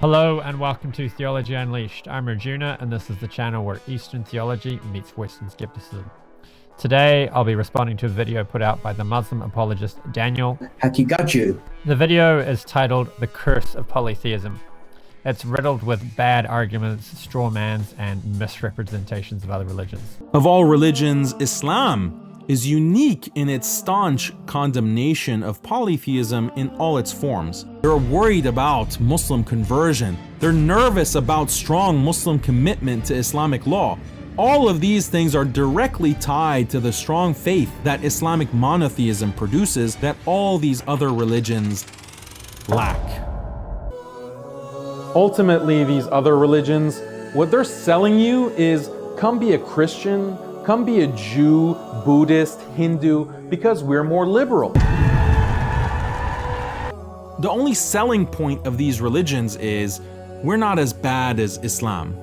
Hello and welcome to Theology Unleashed. I'm Arjuna and this is the channel where Eastern theology meets Western skepticism. Today I'll be responding to a video put out by the Muslim apologist Daniel. Haqiqatjou. The video is titled The Curse of Polytheism. It's riddled with bad arguments, straw mans, and misrepresentations of other religions. Of all religions, Islam is unique in its staunch condemnation of polytheism in all its forms. They're worried about Muslim conversion. They're nervous about strong Muslim commitment to Islamic law. All of these things are directly tied to the strong faith that Islamic monotheism produces that all these other religions lack. Ultimately, these other religions, what they're selling you is come be a Christian, come be a Jew, Buddhist, Hindu, because we're more liberal. The only selling point of these religions is we're not as bad as Islam.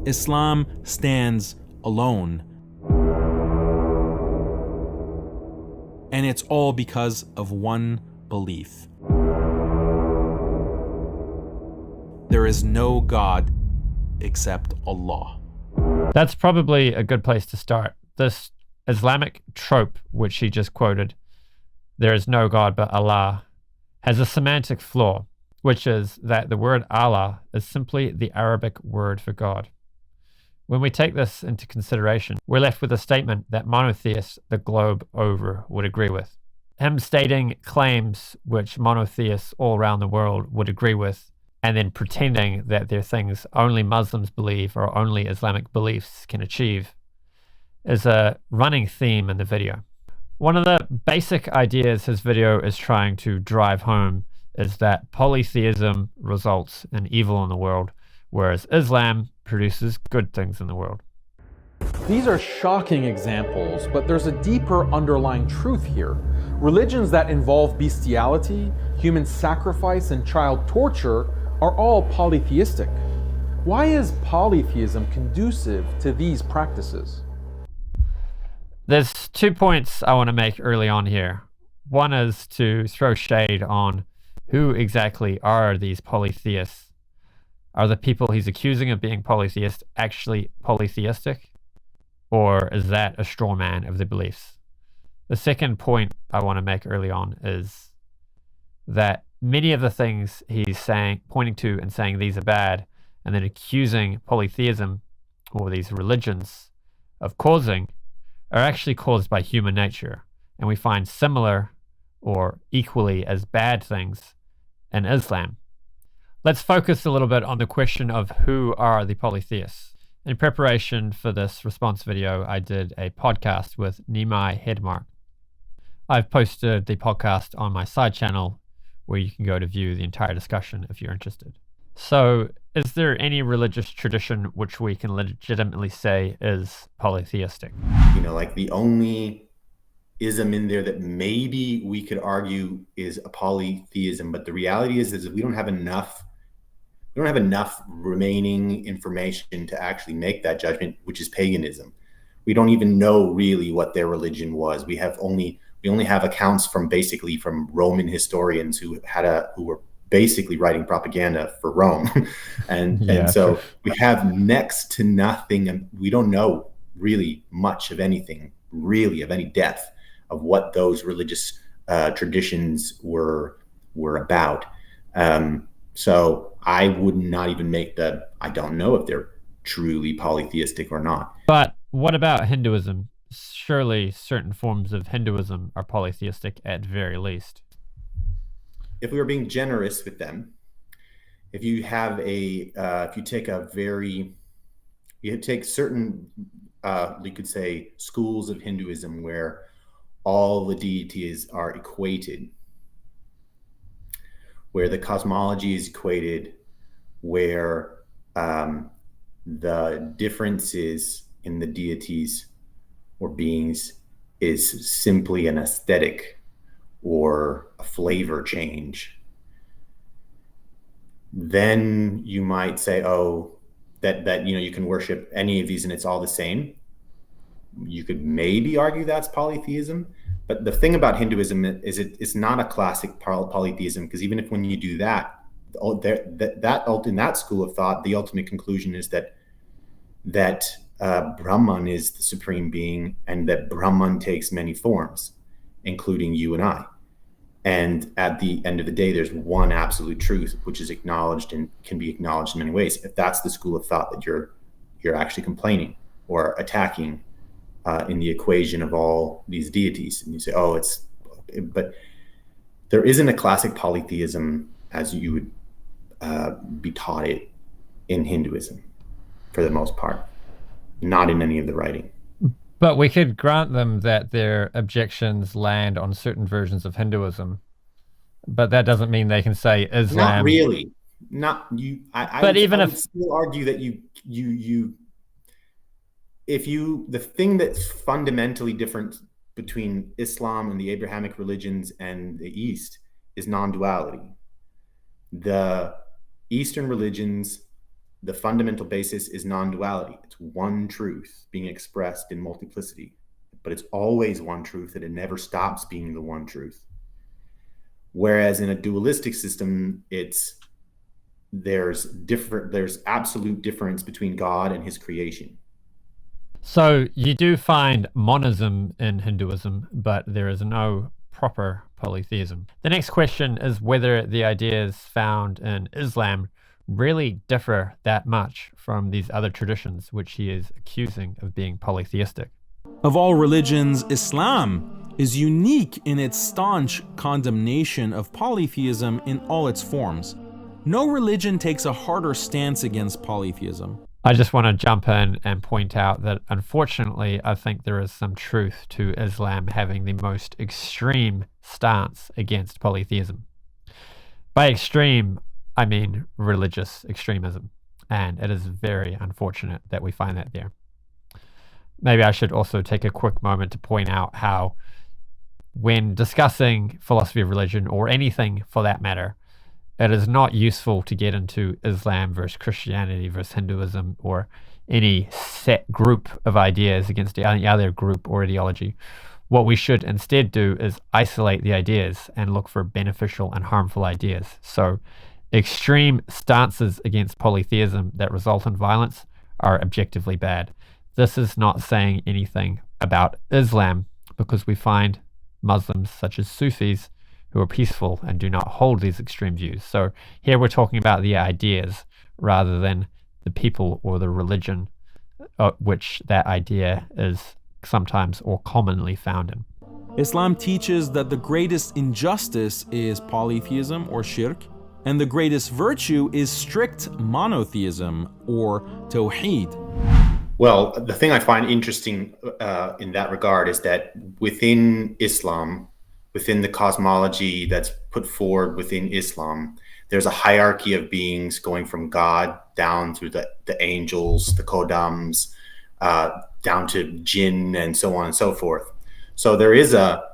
Islam stands alone. And it's all because of one belief. There is no God except Allah. That's probably a good place to start. This Islamic trope, which he just quoted, there is no God but Allah, has a semantic flaw, which is that the word Allah is simply the Arabic word for God. When we take this into consideration, we're left with a statement that monotheists the globe over would agree with. Him stating claims which monotheists all around the world would agree with, and then pretending that they're things only Muslims believe or only Islamic beliefs can achieve, is a running theme in the video. One of the basic ideas his video is trying to drive home is that polytheism results in evil in the world, whereas Islam produces good things in the world. These are shocking examples, but there's a deeper underlying truth here. Religions that involve bestiality, human sacrifice, and child torture are all polytheistic. Why is polytheism conducive to these practices? There's 2 points I want to make early on here. One is to throw shade on who exactly are these polytheists. Are the people he's accusing of being polytheist actually polytheistic? Or is that a straw man of the beliefs? The second point I want to make early on is that many of the things he's saying, pointing to and saying these are bad, and then accusing polytheism or these religions of causing, are actually caused by human nature. And we find similar or equally as bad things in Islam. Let's focus a little bit on the question of who are the polytheists. In preparation for this response video, I did a podcast with Nimai Hedmark. I've posted the podcast on my side channel where you can go to view the entire discussion if you're interested. So, is there any religious tradition which we can legitimately say is polytheistic? You know, like the only ism in there that maybe we could argue is a polytheism, but the reality is we don't have enough remaining information to actually make that judgment, which is paganism. We don't even know really what their religion was. We only have accounts from Roman historians who were basically writing propaganda for Rome. and so we have next to nothing, and we don't know really much of anything, really of any depth of what those religious traditions were about. So I would not even make I don't know if they're truly polytheistic or not. But what about Hinduism? Surely certain forms of Hinduism are polytheistic at very least. If we were being generous with them, if you take certain, you could say, schools of Hinduism where all the deities are equated, where the cosmology is equated, where the differences in the deities or beings is simply an aesthetic or a flavor change, then you might say, oh, that you can worship any of these and it's all the same. You could maybe argue that's polytheism, But the thing about Hinduism is it's not a classic polytheism, because even if when you do that, in that school of thought, the ultimate conclusion is that Brahman is the supreme being, and that Brahman takes many forms, including you and I. And at the end of the day, there's one absolute truth, which is acknowledged and can be acknowledged in many ways. If that's the school of thought that you're actually complaining or attacking in the equation of all these deities, and you say, oh, but there isn't a classic polytheism as you would be taught it in Hinduism, for the most part, not in any of the writing. But we could grant them that their objections land on certain versions of Hinduism, but that doesn't mean they can say Islam. Not really. Not you. I would still argue that the thing that's fundamentally different between Islam and the Abrahamic religions and the East is non-duality. The Eastern religions, the fundamental basis is non-duality. It's one truth being expressed in multiplicity, but it's always one truth, and it never stops being the one truth. Whereas in a dualistic system, there's absolute difference between God and his creation. So you do find monism in Hinduism, but there is no proper polytheism. The next question is whether the ideas found in Islam really differ that much from these other traditions, which he is accusing of being polytheistic. Of all religions, Islam is unique in its staunch condemnation of polytheism in all its forms. No religion takes a harder stance against polytheism. I just want to jump in and point out that, unfortunately, I think there is some truth to Islam having the most extreme stance against polytheism. By extreme, I mean religious extremism, and it is very unfortunate that we find that there. Maybe I should also take a quick moment to point out how, when discussing philosophy of religion, or anything for that matter, it is not useful to get into Islam versus Christianity versus Hinduism, or any set group of ideas against any other group or ideology. What we should instead do is isolate the ideas and look for beneficial and harmful ideas. So extreme stances against polytheism that result in violence are objectively bad. This is not saying anything about Islam, because we find Muslims such as Sufis who are peaceful and do not hold these extreme views. So here we're talking about the ideas rather than the people or the religion which that idea is sometimes or commonly found in. Islam teaches that the greatest injustice is polytheism or shirk, and the greatest virtue is strict monotheism or tawheed. Well, the thing I find interesting in that regard is that within Islam, within the cosmology that's put forward within Islam, there's a hierarchy of beings going from God down through the angels, the kodams, down to jinn, and so on and so forth. So there is a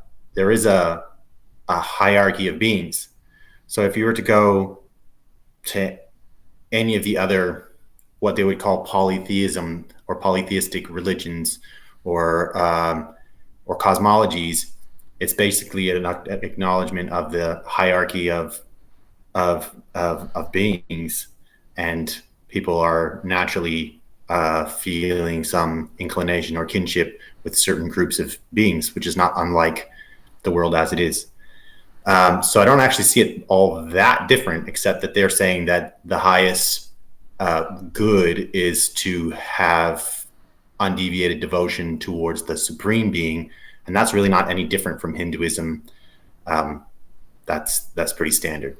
hierarchy of beings. So if you were to go to any of the other, what they would call polytheism or polytheistic religions or cosmologies, it's basically an acknowledgement of the hierarchy of beings, and people are naturally feeling some inclination or kinship with certain groups of beings, which is not unlike the world as it is. So I don't actually see it all that different, except that they're saying that the highest good is to have undeviated devotion towards the supreme being, and that's really not any different from Hinduism. That's pretty standard.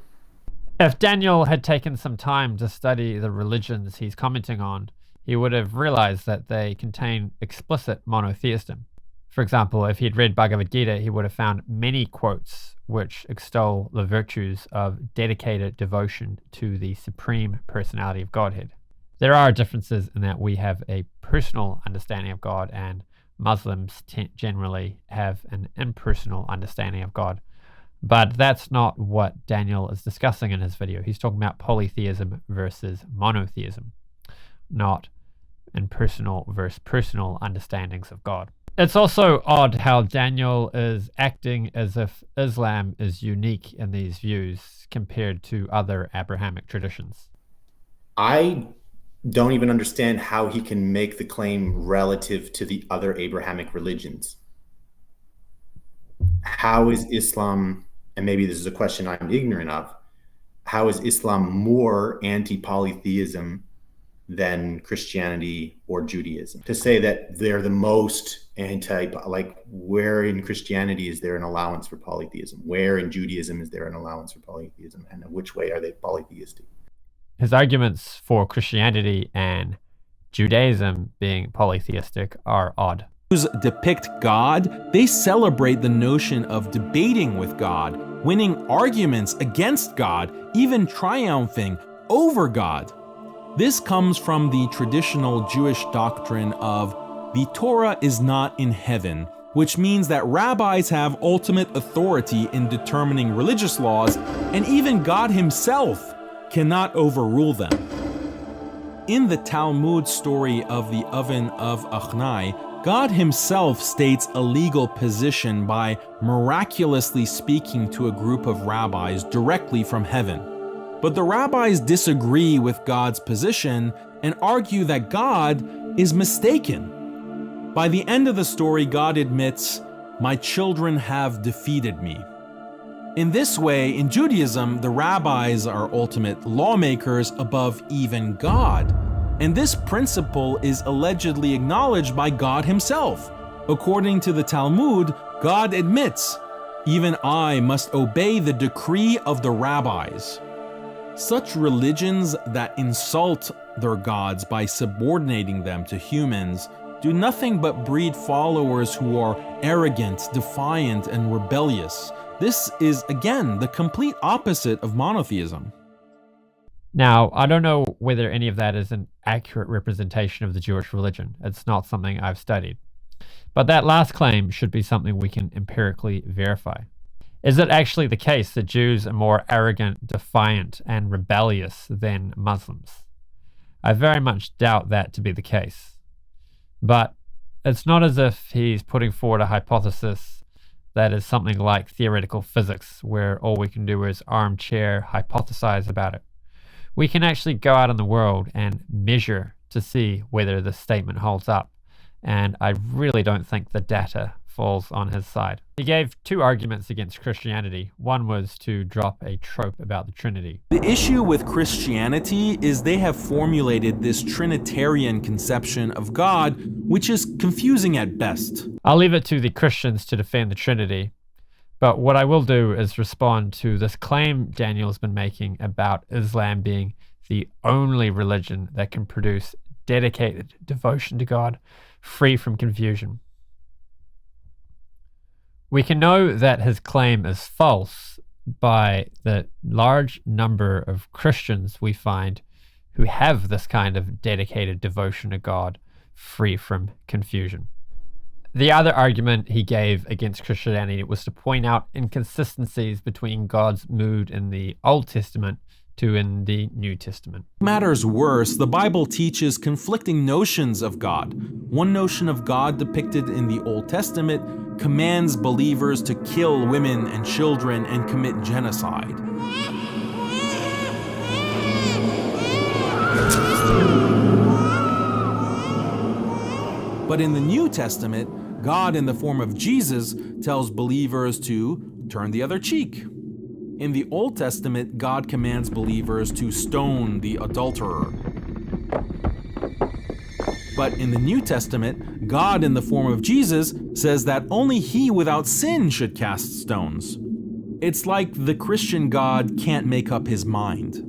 If Daniel had taken some time to study the religions he's commenting on, he would have realized that they contain explicit monotheism. For example, if he'd read Bhagavad Gita, he would have found many quotes which extol the virtues of dedicated devotion to the supreme personality of Godhead. There are differences in that we have a personal understanding of God, and Muslims generally have an impersonal understanding of God. But that's not what Daniel is discussing in his video. He's talking about polytheism versus monotheism, not impersonal versus personal understandings of God. It's also odd how Daniel is acting as if Islam is unique in these views compared to other Abrahamic traditions. I don't even understand how he can make the claim relative to the other Abrahamic religions. How is Islam, and maybe this is a question I'm ignorant of, how is Islam more anti-polytheism than Christianity or Judaism? To say that they're the most like where in Christianity is there an allowance for polytheism? Where in Judaism is there an allowance for polytheism? And which way are they polytheistic? His arguments for Christianity and Judaism being polytheistic are odd. Depict God, they celebrate the notion of debating with God, winning arguments against God, even triumphing over God. This comes from the traditional Jewish doctrine of the Torah is not in heaven, which means that rabbis have ultimate authority in determining religious laws, and even God himself cannot overrule them. In the Talmud story of the oven of Achnai, God himself states a legal position by miraculously speaking to a group of rabbis directly from heaven. But the rabbis disagree with God's position and argue that God is mistaken. By the end of the story, God admits, "My children have defeated me." In this way, in Judaism, the rabbis are ultimate lawmakers above even God. And this principle is allegedly acknowledged by God himself. According to the Talmud, God admits, "Even I must obey the decree of the rabbis." Such religions that insult their gods by subordinating them to humans do nothing but breed followers who are arrogant, defiant, and rebellious. This is, again, the complete opposite of monotheism. Now, I don't know whether any of that is an accurate representation of the Jewish religion. It's not something I've studied. But that last claim should be something we can empirically verify. Is it actually the case that Jews are more arrogant, defiant, and rebellious than Muslims? I very much doubt that to be the case. But it's not as if he's putting forward a hypothesis that is something like theoretical physics, where all we can do is armchair hypothesize about it. We can actually go out in the world and measure to see whether the statement holds up, and I really don't think the data falls on his side. He gave two arguments against Christianity. One was to drop a trope about the Trinity. The issue with Christianity is they have formulated this Trinitarian conception of God, which is confusing at best. I'll leave it to the Christians to defend the Trinity, but what I will do is respond to this claim Daniel's been making about Islam being the only religion that can produce dedicated devotion to God, free from confusion. We can know that his claim is false by the large number of Christians we find who have this kind of dedicated devotion to God, free from confusion. The other argument he gave against Christianity was to point out inconsistencies between God's mood in the Old Testament to in the New Testament. Matters worse, the Bible teaches conflicting notions of God. One notion of God depicted in the Old Testament commands believers to kill women and children and commit genocide. But in the New Testament, God in the form of Jesus tells believers to turn the other cheek. In the Old Testament, God commands believers to stone the adulterer. But in the New Testament, God in the form of Jesus says that only he without sin should cast stones. It's like the Christian God can't make up his mind.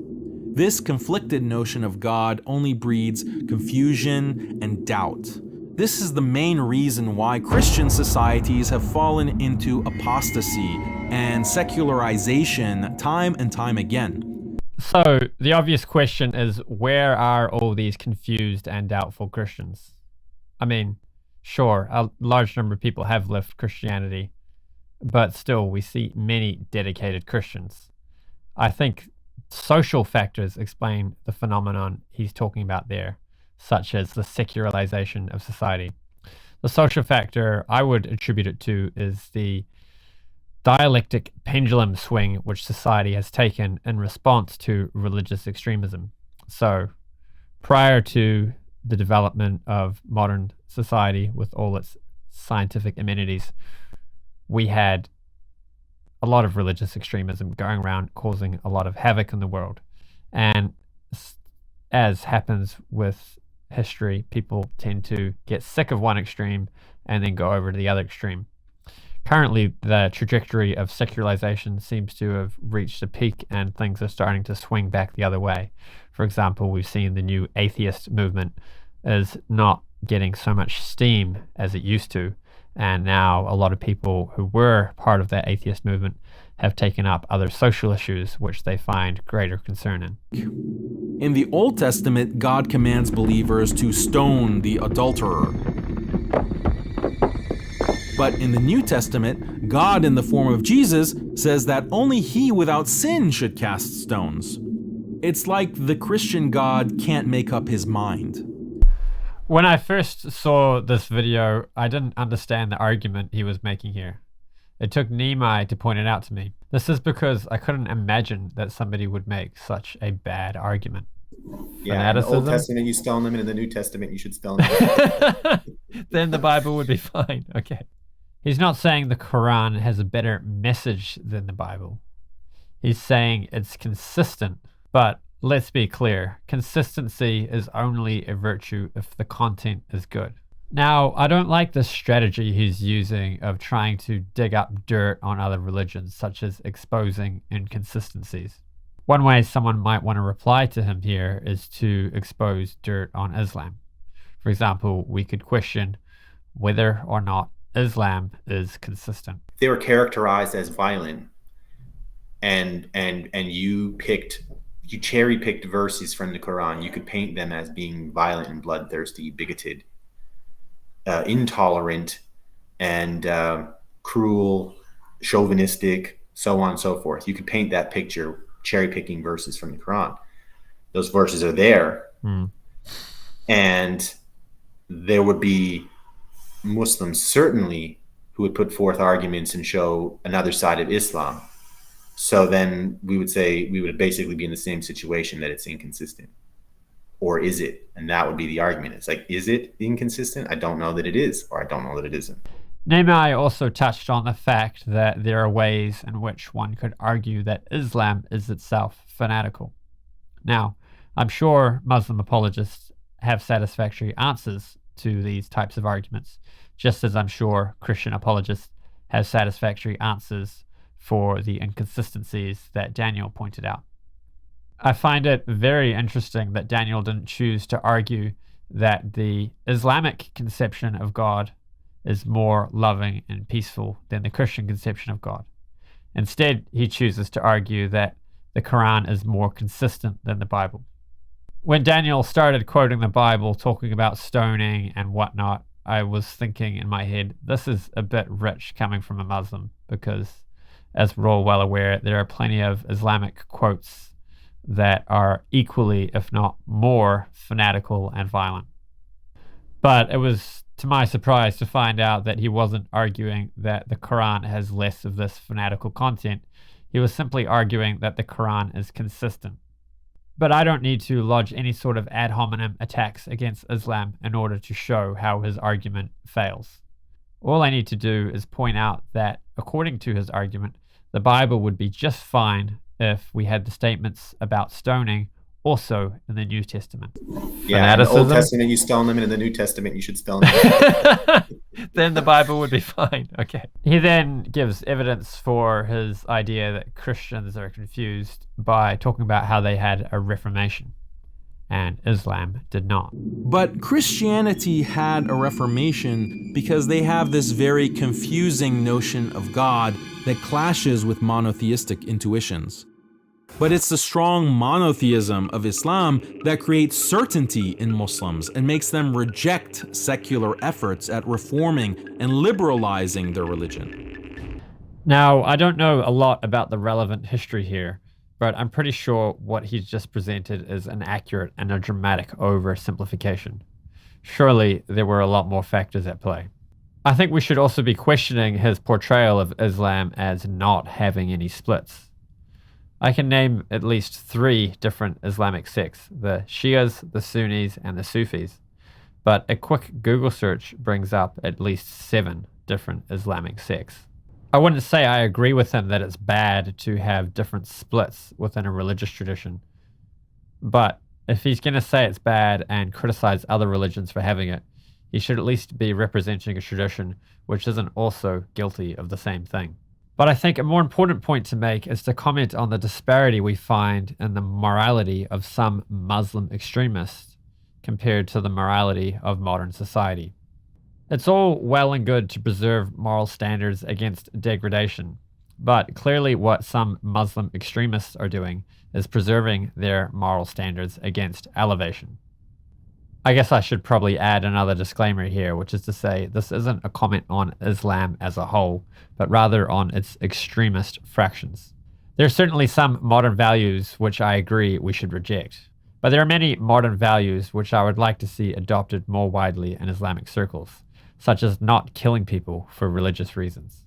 This conflicted notion of God only breeds confusion and doubt. This is the main reason why Christian societies have fallen into apostasy and secularization time and time again. So the obvious question is, where are all these confused and doubtful Christians? I mean, sure, a large number of people have left Christianity, but still we see many dedicated Christians. I think social factors explain the phenomenon he's talking about there, such as the secularization of society. The social factor I would attribute it to is the dialectic pendulum swing which society has taken in response to religious extremism. So, prior to the development of modern society with all its scientific amenities, we had a lot of religious extremism going around causing a lot of havoc in the world. And as happens with history, people tend to get sick of one extreme and then go over to the other extreme. Currently, the trajectory of secularization seems to have reached a peak and things are starting to swing back the other way. For example, we've seen the new atheist movement is not getting so much steam as it used to, and now a lot of people who were part of that atheist movement have taken up other social issues which they find greater concern in. In the Old Testament, God commands believers to stone the adulterer. But in the New Testament, God in the form of Jesus says that only he without sin should cast stones. It's like the Christian God can't make up his mind. When I first saw this video, I didn't understand the argument he was making here. It took Nimai to point it out to me. This is because I couldn't imagine that somebody would make such a bad argument. Yeah, in the Old Testament you stone them, and in the New Testament you should stone them. Then the Bible would be fine. Okay. He's not saying the Quran has a better message than the Bible. He's saying it's consistent. But let's be clear, consistency is only a virtue if the content is good. Now, I don't like the strategy he's using of trying to dig up dirt on other religions, such as exposing inconsistencies. One way someone might want to reply to him here is to expose dirt on Islam. For example, we could question whether or not Islam is consistent. They were characterized as violent, and you cherry-picked verses from the Quran. You could paint them as being violent and bloodthirsty, bigoted, intolerant, and cruel, chauvinistic, so on and so forth. You could paint that picture cherry-picking verses from the Quran. Those verses are there, and there would be Muslims certainly who would put forth arguments and show another side of Islam. So then we would say we would basically be in the same situation, that it's inconsistent. Or is it? And that would be the argument. It's like, is it inconsistent? I don't know that it is, or I don't know that it isn't. Nimai also touched on the fact that there are ways in which one could argue that Islam is itself fanatical. Now, I'm sure Muslim apologists have satisfactory answers to these types of arguments, just as I'm sure Christian apologists have satisfactory answers for the inconsistencies that Daniel pointed out. I find it very interesting that Daniel didn't choose to argue that the Islamic conception of God is more loving and peaceful than the Christian conception of God. Instead, he chooses to argue that the Quran is more consistent than the Bible. When Daniel started quoting the Bible, talking about stoning and whatnot, I was thinking in my head, this is a bit rich coming from a Muslim, because as we're all well aware, there are plenty of Islamic quotes that are equally, if not more, fanatical and violent. But it was to my surprise to find out that he wasn't arguing that the Quran has less of this fanatical content. He was simply arguing that the Quran is consistent. But I don't need to lodge any sort of ad hominem attacks against Islam in order to show how his argument fails. All I need to do is point out that, according to his argument, the Bible would be just fine if we had the statements about stoning also in the New Testament. Yeah, in the Old Testament you stone them, and in the New Testament you should stone them. Then the Bible would be fine. Okay. He then gives evidence for his idea that Christians are confused by talking about how they had a Reformation, and Islam did not. But Christianity had a Reformation because they have this very confusing notion of God that clashes with monotheistic intuitions. But it's the strong monotheism of Islam that creates certainty in Muslims and makes them reject secular efforts at reforming and liberalizing their religion. Now, I don't know a lot about the relevant history here, but I'm pretty sure what he's just presented is an accurate and a dramatic oversimplification. Surely there were a lot more factors at play. I think we should also be questioning his portrayal of Islam as not having any splits. I can name at least 3 different Islamic sects, the Shias, the Sunnis, and the Sufis. But a quick Google search brings up at least 7 different Islamic sects. I wouldn't say I agree with him that it's bad to have different splits within a religious tradition. But if he's going to say it's bad and criticize other religions for having it, he should at least be representing a tradition which isn't also guilty of the same thing. But I think a more important point to make is to comment on the disparity we find in the morality of some Muslim extremists compared to the morality of modern society. It's all well and good to preserve moral standards against degradation, but clearly what some Muslim extremists are doing is preserving their moral standards against elevation. I guess I should probably add another disclaimer here, which is to say this isn't a comment on Islam as a whole, but rather on its extremist fractions. There are certainly some modern values which I agree we should reject, but there are many modern values which I would like to see adopted more widely in Islamic circles, such as not killing people for religious reasons.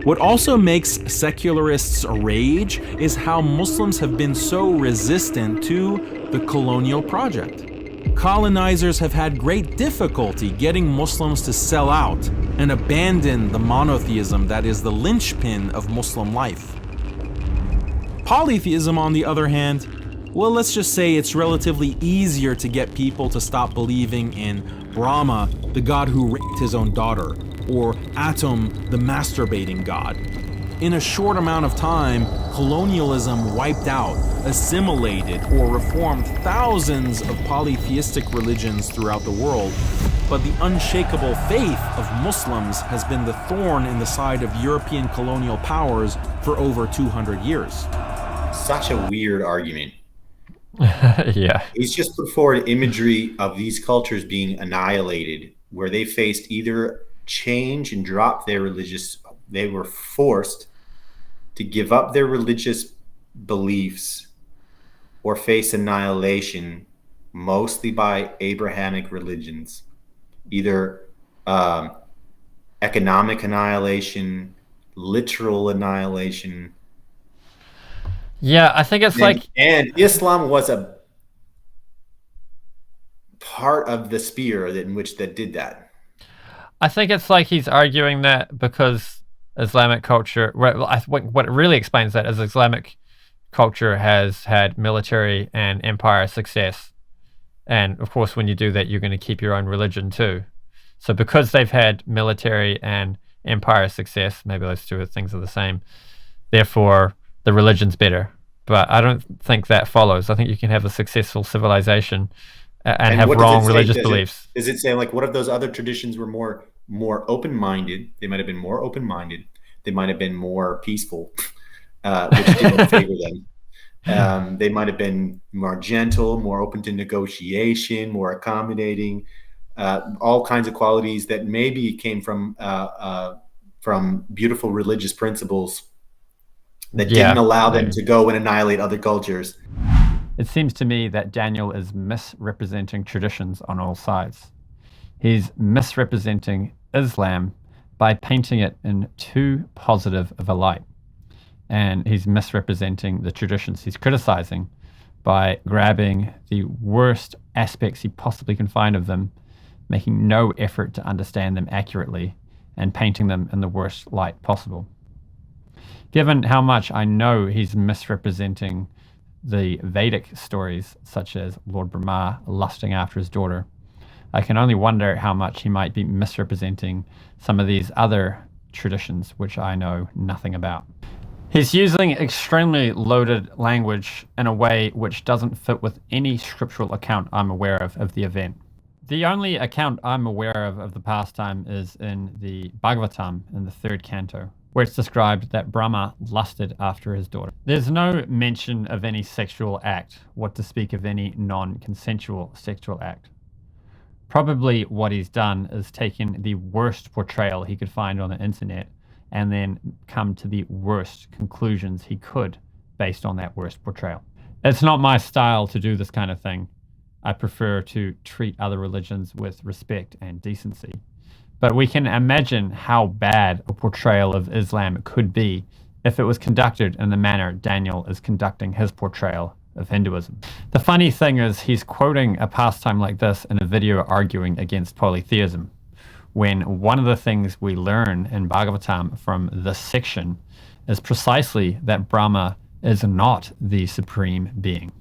What also makes secularists rage is how Muslims have been so resistant to the colonial project. Colonizers have had great difficulty getting Muslims to sell out and abandon the monotheism that is the linchpin of Muslim life. Polytheism, on the other hand, well, let's just say it's relatively easier to get people to stop believing in Brahma, the god who raped his own daughter, or Atum, the masturbating god. In a short amount of time, colonialism wiped out, assimilated, or reformed thousands of polytheistic religions throughout the world, but the unshakable faith of Muslims has been the thorn in the side of European colonial powers for over 200 years. Such a weird argument. Yeah. He's just put forward imagery of these cultures being annihilated, where they faced either change and drop their religious, they were forced to give up their religious beliefs or face annihilation, mostly by Abrahamic religions, either economic annihilation, literal annihilation. Yeah, I think it's and Islam was a part of the spear in which that did that. I think it's like he's arguing that because Islamic culture, what really explains that is Islamic culture has had military and empire success. And of course, when you do that, you're going to keep your own religion too. So because they've had military and empire success, maybe those two things are the same, therefore the religion's better. But I don't think that follows. I think you can have a successful civilization and have wrong religious beliefs. Is it saying, like, what if those other traditions were more open-minded? They might have been more open-minded. They might have been more peaceful, which didn't favor them. They might have been more gentle, more open to negotiation, more accommodating, all kinds of qualities that maybe came from beautiful religious principles that didn't allow them to go and annihilate other cultures. It seems to me that Daniel is misrepresenting traditions on all sides. He's misrepresenting Islam by painting it in too positive of a light. And he's misrepresenting the traditions he's criticizing by grabbing the worst aspects he possibly can find of them, making no effort to understand them accurately, and painting them in the worst light possible. Given how much I know he's misrepresenting the Vedic stories, such as Lord Brahma lusting after his daughter, I can only wonder how much he might be misrepresenting some of these other traditions which I know nothing about. He's using extremely loaded language in a way which doesn't fit with any scriptural account I'm aware of the event. The only account I'm aware of the pastime is in the Bhagavatam in the 3rd canto, where it's described that Brahma lusted after his daughter. There's no mention of any sexual act, what to speak of any non-consensual sexual act. Probably what he's done is taken the worst portrayal he could find on the internet and then come to the worst conclusions he could based on that worst portrayal. It's not my style to do this kind of thing, I prefer to treat other religions with respect and decency. But we can imagine how bad a portrayal of Islam could be if it was conducted in the manner Daniel is conducting his portrayal of Hinduism. The funny thing is, he's quoting a pastime like this in a video arguing against polytheism, when one of the things we learn in Bhagavatam from this section is precisely that Brahma is not the supreme being,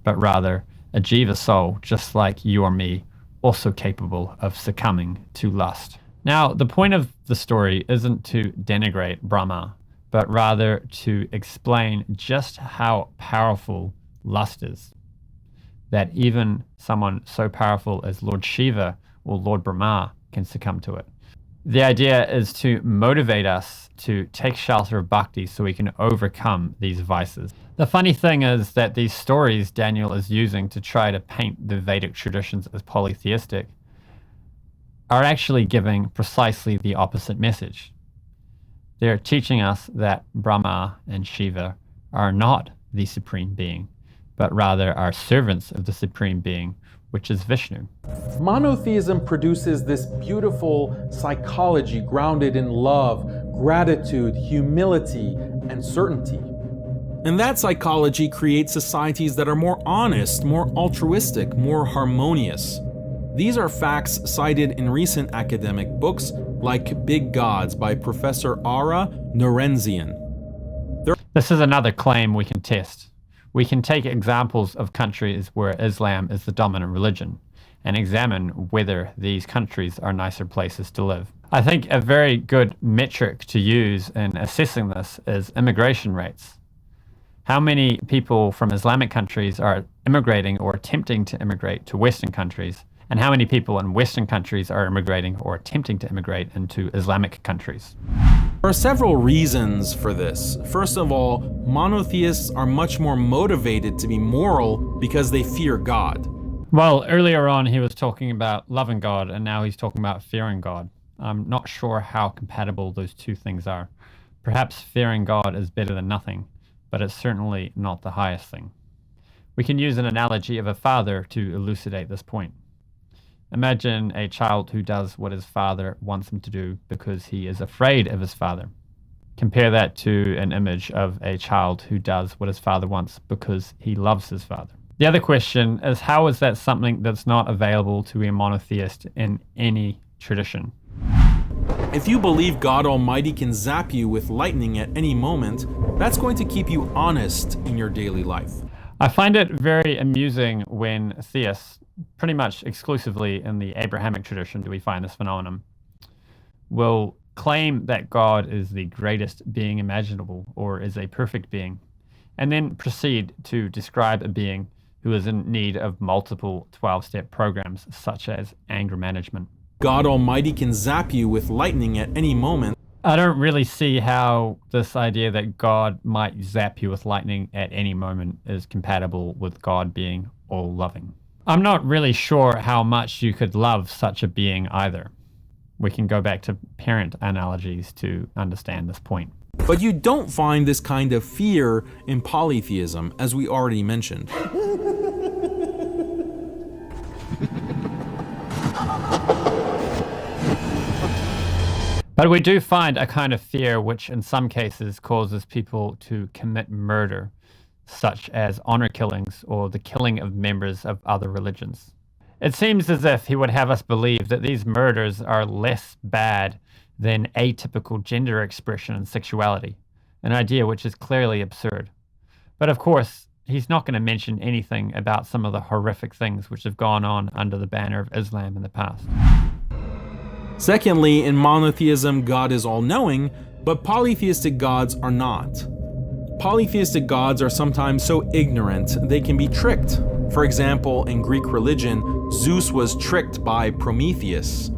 but rather a jiva soul, just like you or me, also capable of succumbing to lust. Now, the point of the story isn't to denigrate Brahma, but rather to explain just how powerful lust is, that even someone so powerful as Lord Shiva or Lord Brahma can succumb to it. The idea is to motivate us to take shelter of bhakti so we can overcome these vices. The funny thing is that these stories Daniel is using to try to paint the Vedic traditions as polytheistic are actually giving precisely the opposite message. They're teaching us that Brahma and Shiva are not the supreme being, but rather are servants of the supreme being, which is Vishnu. Monotheism produces this beautiful psychology grounded in love, gratitude, humility, and certainty. And that psychology creates societies that are more honest, more altruistic, more harmonious. These are facts cited in recent academic books like Big Gods by Professor Ara Norenzian. This is another claim we can test. We can take examples of countries where Islam is the dominant religion and examine whether these countries are nicer places to live. I think a very good metric to use in assessing this is immigration rates. How many people from Islamic countries are immigrating or attempting to immigrate to Western countries, and how many people in Western countries are immigrating or attempting to immigrate into Islamic countries? There are several reasons for this. First of all, monotheists are much more motivated to be moral because they fear God. Well, earlier on he was talking about loving God, and now he's talking about fearing God. I'm not sure how compatible those two things are. Perhaps fearing God is better than nothing, but it's certainly not the highest thing. We can use an analogy of a father to elucidate this point. Imagine a child who does what his father wants him to do because he is afraid of his father. Compare that to an image of a child who does what his father wants because he loves his father. The other question is, how is that something that's not available to a monotheist in any tradition? If you believe God Almighty can zap you with lightning at any moment, that's going to keep you honest in your daily life. I find it very amusing when theists, pretty much exclusively in the Abrahamic tradition do we find this phenomenon, will claim that God is the greatest being imaginable or is a perfect being, and then proceed to describe a being who is in need of multiple 12-step programs such as anger management. God Almighty can zap you with lightning at any moment. I don't really see how this idea that God might zap you with lightning at any moment is compatible with God being all-loving. I'm not really sure how much you could love such a being either. We can go back to parent analogies to understand this point. But you don't find this kind of fear in polytheism, as we already mentioned. But we do find a kind of fear which in some cases causes people to commit murder, such as honor killings or the killing of members of other religions. It seems as if he would have us believe that these murders are less bad than atypical gender expression and sexuality, an idea which is clearly absurd. But of course, he's not going to mention anything about some of the horrific things which have gone on under the banner of Islam in the past. Secondly, in monotheism, God is all-knowing, but polytheistic gods are not. Polytheistic gods are sometimes so ignorant they can be tricked. For example, in Greek religion, Zeus was tricked by Prometheus.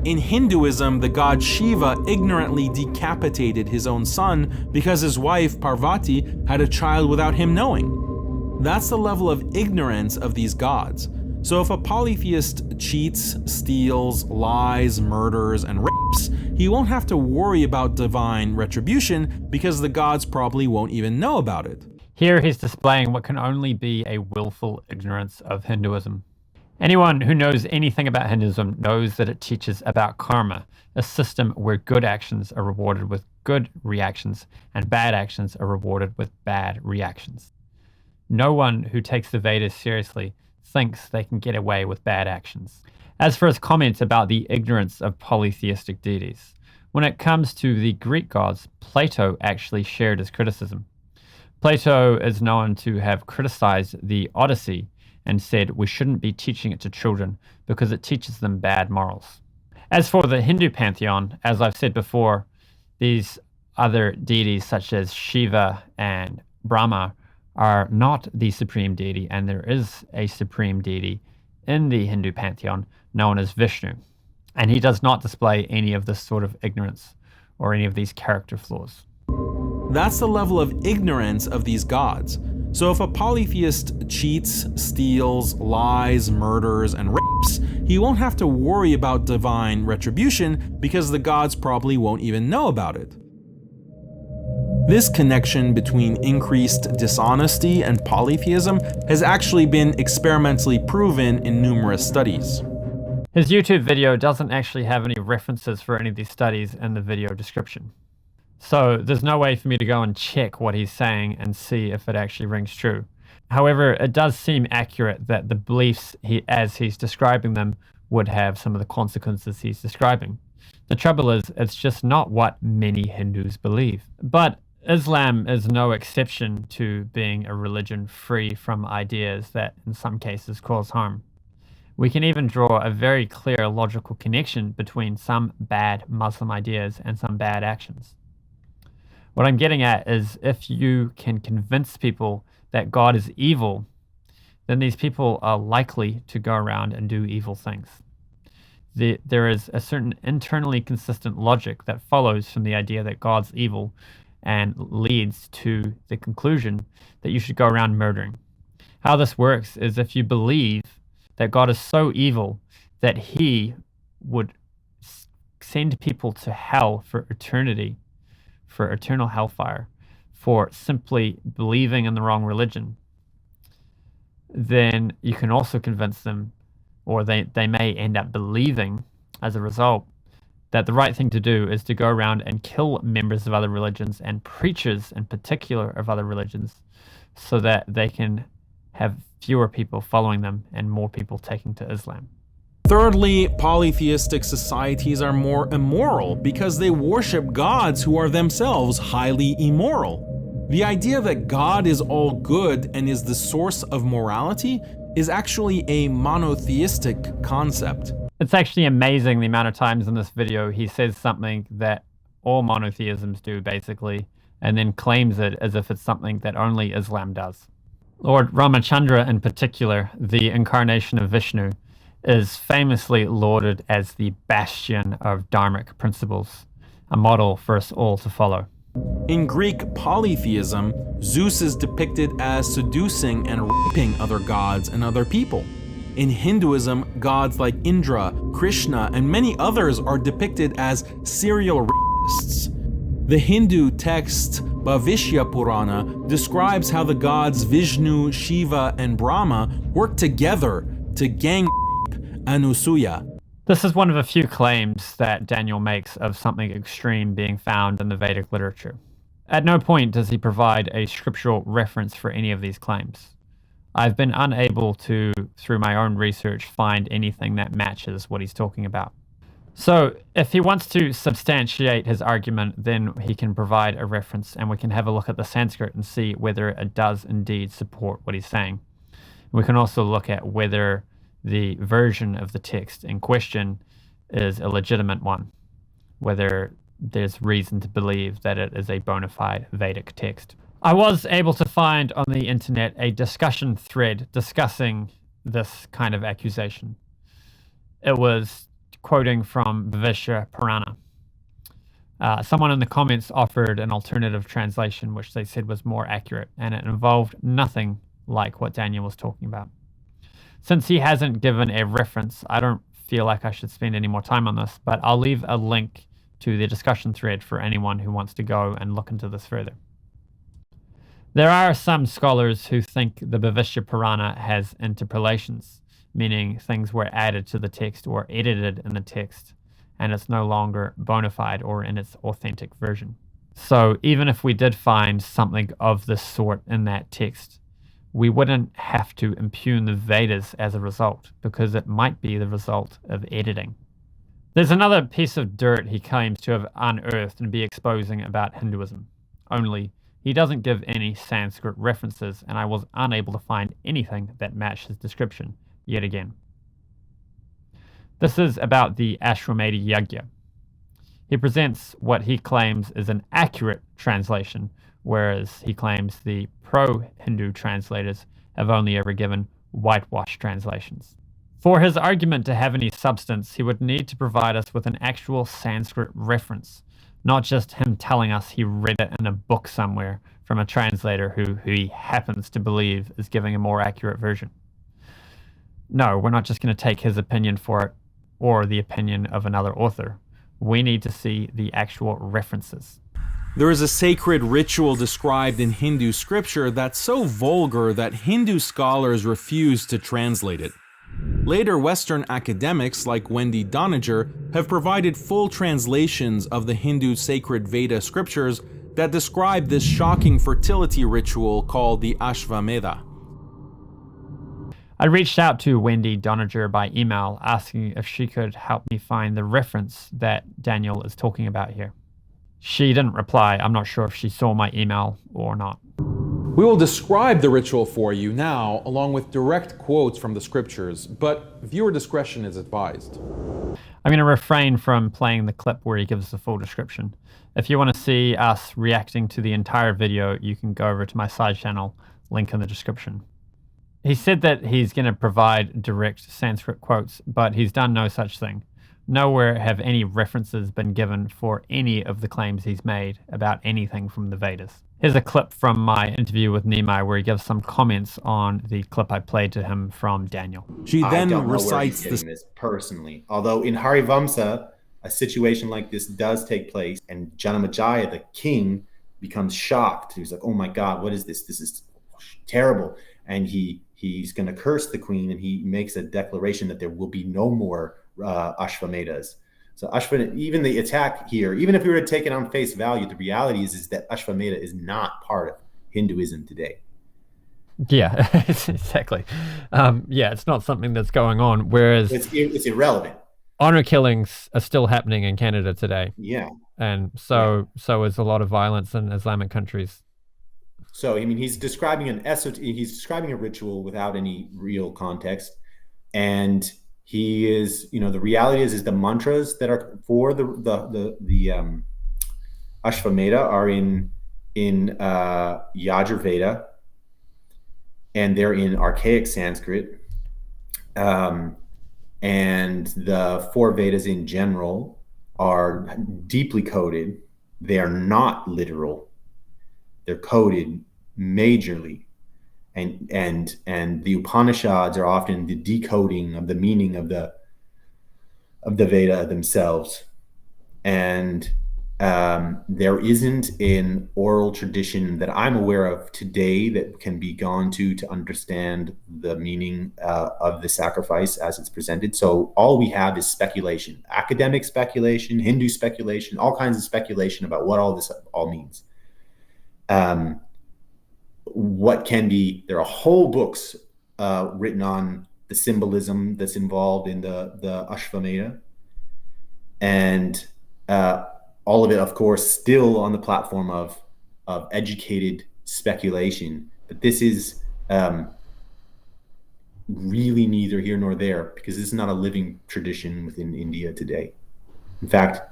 In Hinduism, the god Shiva ignorantly decapitated his own son because his wife Parvati had a child without him knowing. That's the level of ignorance of these gods. So if a polytheist cheats, steals, lies, murders, and rapes, he won't have to worry about divine retribution because the gods probably won't even know about it. Here he's displaying what can only be a willful ignorance of Hinduism. Anyone who knows anything about Hinduism knows that it teaches about karma, a system where good actions are rewarded with good reactions and bad actions are rewarded with bad reactions. No one who takes the Vedas seriously thinks they can get away with bad actions. As for his comments about the ignorance of polytheistic deities, when it comes to the Greek gods, Plato actually shared his criticism. Plato is known to have criticized the Odyssey and said we shouldn't be teaching it to children because it teaches them bad morals. As for the Hindu pantheon, as I've said before, these other deities such as Shiva and Brahma are not the supreme deity, and there is a supreme deity in the Hindu pantheon known as Vishnu. And he does not display any of this sort of ignorance or any of these character flaws. That's the level of ignorance of these gods. So if a polytheist cheats, steals, lies, murders, and rapes, he won't have to worry about divine retribution because the gods probably won't even know about it. This connection between increased dishonesty and polytheism has actually been experimentally proven in numerous studies. His YouTube video doesn't actually have any references for any of these studies in the video description. So there's no way for me to go and check what he's saying and see if it actually rings true. However, it does seem accurate that the beliefs as he's describing them would have some of the consequences he's describing. The trouble is, it's just not what many Hindus believe. But Islam is no exception to being a religion free from ideas that in some cases cause harm. We can even draw a very clear logical connection between some bad Muslim ideas and some bad actions. What I'm getting at is if you can convince people that God is evil, then these people are likely to go around and do evil things. There is a certain internally consistent logic that follows from the idea that God's evil and leads to the conclusion that you should go around murdering. How this works is if you believe that God is so evil that he would send people to hell for eternity, for eternal hellfire, for simply believing in the wrong religion, then you can also convince them, or they may end up believing as a result, that the right thing to do is to go around and kill members of other religions and preachers in particular of other religions so that they can have fewer people following them and more people taking to Islam. Thirdly, polytheistic societies are more immoral because they worship gods who are themselves highly immoral. The idea that God is all good and is the source of morality is actually a monotheistic concept. It's actually amazing the amount of times in this video he says something that all monotheisms do, basically, and then claims it as if it's something that only Islam does. Lord Ramachandra, in particular, the incarnation of Vishnu, is famously lauded as the bastion of dharmic principles, a model for us all to follow. In Greek polytheism, Zeus is depicted as seducing and raping other gods and other people. In Hinduism, gods like Indra, Krishna, and many others are depicted as serial rapists. The Hindu text Bhavishya Purana describes how the gods Vishnu, Shiva, and Brahma work together to gang rape Anusuya. This is one of a few claims that Daniel makes of something extreme being found in the Vedic literature. At no point does he provide a scriptural reference for any of these claims. I've been unable to, through my own research, find anything that matches what he's talking about. So if he wants to substantiate his argument, then he can provide a reference and we can have a look at the Sanskrit and see whether it does indeed support what he's saying. We can also look at whether the version of the text in question is a legitimate one, whether there's reason to believe that it is a bona fide Vedic text. I was able to find on the internet a discussion thread discussing this kind of accusation. It was quoting from Bhavishya Purana. Someone in the comments offered an alternative translation which they said was more accurate, and it involved nothing like what Daniel was talking about. Since he hasn't given a reference, I don't feel like I should spend any more time on this, but I'll leave a link to the discussion thread for anyone who wants to go and look into this further. There are some scholars who think the Bhavishya Purana has interpolations, meaning things were added to the text or edited in the text, and it's no longer bona fide or in its authentic version. So even if we did find something of this sort in that text, we wouldn't have to impugn the Vedas as a result, because it might be the result of editing. There's another piece of dirt he claims to have unearthed and be exposing about Hinduism, only he doesn't give any Sanskrit references, and I was unable to find anything that matched his description, yet again. This is about the Ashwamedha Yajna. He presents what he claims is an accurate translation, whereas he claims the pro-Hindu translators have only ever given whitewash translations. For his argument to have any substance, he would need to provide us with an actual Sanskrit reference, not just him telling us he read it in a book somewhere from a translator who he happens to believe is giving a more accurate version. No, we're not just going to take his opinion for it, or the opinion of another author. We need to see the actual references. There is a sacred ritual described in Hindu scripture that's so vulgar that Hindu scholars refuse to translate it. Later Western academics like Wendy Doniger have provided full translations of the Hindu sacred Veda scriptures that describe this shocking fertility ritual called the Ashvamedha. I reached out to Wendy Doniger by email asking if she could help me find the reference that Daniel is talking about here. She didn't reply. I'm not sure if she saw my email or not. We will describe the ritual for you now, along with direct quotes from the scriptures, but viewer discretion is advised. I'm going to refrain from playing the clip where he gives the full description. If you want to see us reacting to the entire video, you can go over to my side channel, link in the description. He said that he's going to provide direct Sanskrit quotes, but he's done no such thing. Nowhere have any references been given for any of the claims he's made about anything from the Vedas. Here's a clip from my interview with Nimai where he gives some comments on the clip I played to him from Daniel. She then I don't recites know where he's getting this personally. Although in Harivamsa, a situation like this does take place, and Janamejaya, the king, becomes shocked. He's like, "Oh my God, what is this? This is terrible!" And he's going to curse the queen, and he makes a declaration that there will be no more Ashvamedas. So even the attack here, even if we were to take it on face value, the reality is that Ashvamedha is not part of Hinduism today. Yeah, exactly. Yeah, it's not something that's going on, whereas it's irrelevant. Honor killings are still happening in Canada today. Yeah. And so is a lot of violence in Islamic countries. So, I mean, he's describing a ritual without any real context. And he is, the reality is the mantras that are for the Ashvamedha are in Yajurveda, and they're in archaic Sanskrit. And the four Vedas in general are deeply coded. They are not literal. They're coded majorly. And the Upanishads are often the decoding of the meaning of the Veda themselves. And there isn't an oral tradition that I'm aware of today that can be gone to understand the meaning of the sacrifice as it's presented. So all we have is speculation, academic speculation, Hindu speculation, all kinds of speculation about what all this all means. There are whole books written on the symbolism that's involved in the Ashvamedha, and all of it, of course, still on the platform of educated speculation. But this is really neither here nor there, because this is not a living tradition within India today. In fact,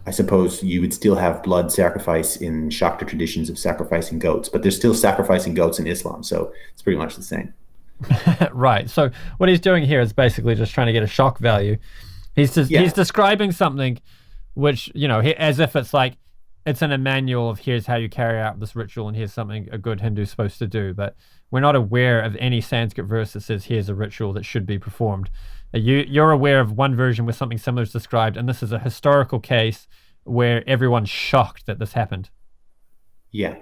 I suppose you would still have blood sacrifice in Shakta traditions of sacrificing goats, but they're still sacrificing goats in Islam, so it's pretty much the same. Right. So what he's doing here is basically just trying to get a shock value. He's describing something which, as if it's like, it's in a manual of here's how you carry out this ritual and here's something a good Hindu is supposed to do, but we're not aware of any Sanskrit verse that says here's a ritual that should be performed. You're aware of one version where something similar is described, and this is a historical case where everyone's shocked that this happened. Yeah.